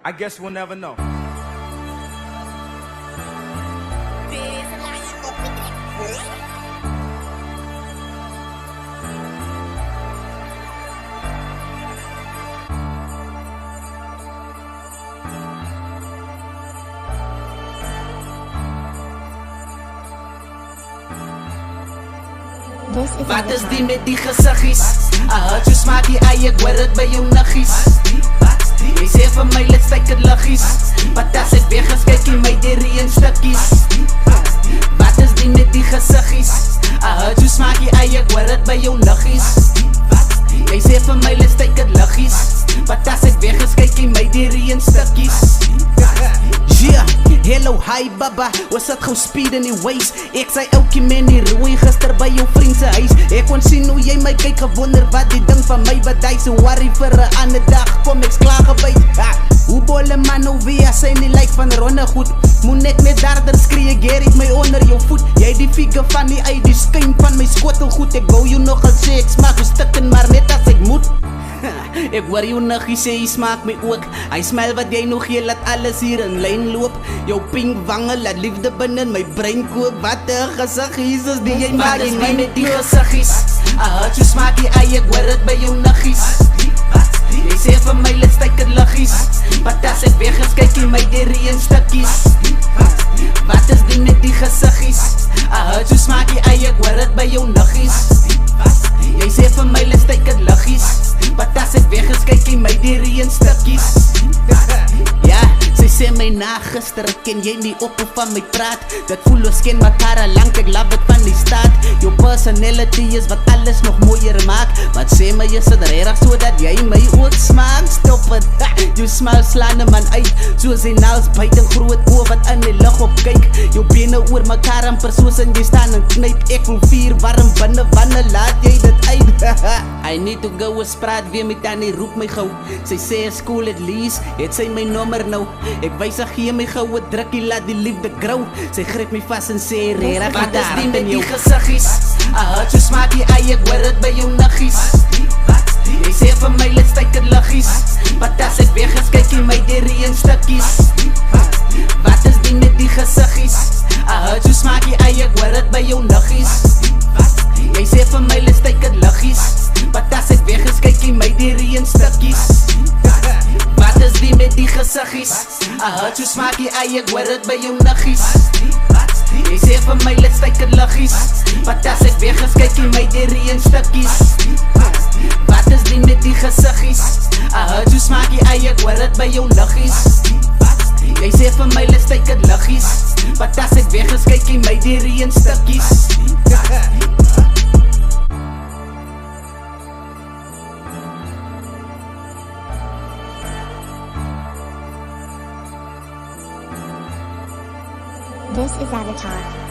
I guess we'll never know. Wat is die met die gesiggies? I heard you smaak die ei, ek hoor het by jou niggies. Jy sê vir my, let's take it luggies. Wat as ek weggeskyk in my dierie in stukkies? Wat is die met die gesiggies? I heard you smaak die ei, ek hoor het by jou niggies. Jy sê vir my, let's take it luggies. Wat as ek weggeskyk in my dierie in stukkies? Yeah, hello, hi baba, was het gauw speed in die waist? Ek sê elke man die rooi gister by jou vriend se huis. Ek kon sien hoe jy my kyk, gewonder wat die ding van my bedui. So worry vir 'n ander dag, kom ek's klaar gebyt. Hoe bolle man nou weer, sy nie lyk van ronde goed. Moet net harder skree, Gary my onder jou voet. Jy die figure van die uit, die skyn van my skotel goed. Ek wou jou nogal sê, ek smaak hoe stikken, maar net as ek moet. Ek hoor jou niggie sê, hy smaak my ook. Hy smile wat jy nog gee, laat alles hier in lyn loop. Jou pink wange, laat liefde binnen my brein koop. Wat 'n gesiggies is die jy maak in my met die gesiggies. I heard you smaak die ei, ek hoor het by jou niggies. Jy sê vir my, let's take it luggies. Wat as ek weggeskyk in my dierie in stukkies? Wat is die met die gesiggies? I heard you smaak die ei, ek hoor het by jou niggies. Jy sê vir my, let's take it luggies. Wat as ek weggeskyk in my dierie in stukkies? Ja, sy sê my na gister, ken jy nie op hoe van my praat? Dit voel ons ken mekaar al lang, ek love het van die staat. Jou personality is wat alles nog mooier maak. Wat sê my, is het regtig so dat jy my ook smaak? Stop het, jou smile slaan een man uit. Soos die nails byt en groot oor wat in die lug op kyk. Jou bene oor mekaar amper soos in jy staan en knyp. Ek voel vuur warm binne, wanneer laat jy dit uit? I need to go eens praat weer met Annie, roep my gauw. Sy sê is cool at least, het sy my nommer nou. Ek wys haar gee my gauw, het drukkie laat die liefde grou. Sy gryp my vast en sê, regtig wat is die met die gesiggies? I heard you smaak die ei, ek hoor het by jou niggies. Jy sê vir my, let's take it luggies. Wat as ek weggeskyk in my dierie in stukkies? Wat is die met die gesiggies? I heard you smaak die ei, ek hoor het by jou niggies. Jy sê vir my, let's take it luggies. Wat as ek weggeskyk in my dierie in stukkies? Wat is die met die gesiggies? I heard you smaak die ei, ek hoor het by jou niggies. Jy sê vir my, let's take it luggies. Wat as ek weggeskyk in my dierie in stukkies? Wat is die met die gesiggies? I heard you smaak die ei, ek hoor het by jou niggies. Jy sê vir my, let's take it luggies. Wat as ek weggeskyk in my dierie in stukkies? This is Avatar.